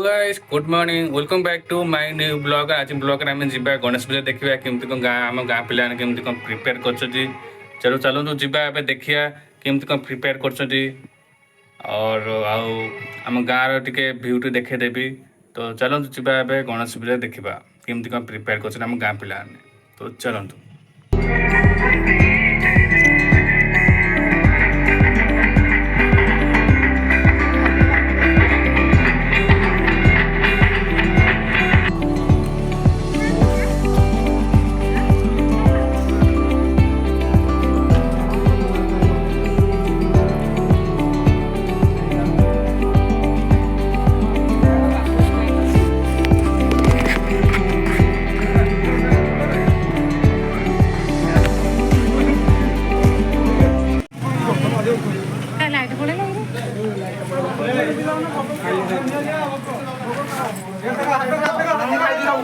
Guys good morning welcome back to my new blog. आज blog आम जा गणेश पूजा देखा केमती कौन गाँ आम गाँ पिला केमती कौन प्रिपेयर कर चलो चलू जा देखिया केमती कौन प्रिपेयर कर और आम गाँव टे भ्यूटी देखेदेवी। तो चलतु जा गणेश पूजा देखा केमती कौन प्रिपेयर कर गाँ पिला। तो चलतु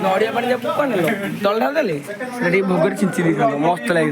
नड़िया पानी जब कौन तल ढाल देले भोगर छिंची दी मस्त लगी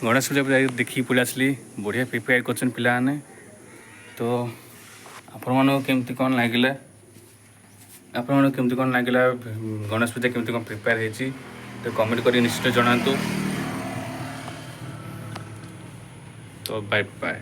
गणेश पूजा देखिए पड़े आसली बढ़िया प्रिपेयर कर पाने। तो आपण केमती कौन लगे आपण केमती कौन लगे गणेश पूजा केमती कौन प्रिपेयर होती तो कमेंट कर निश्चित जनातु। तो बाय बाय।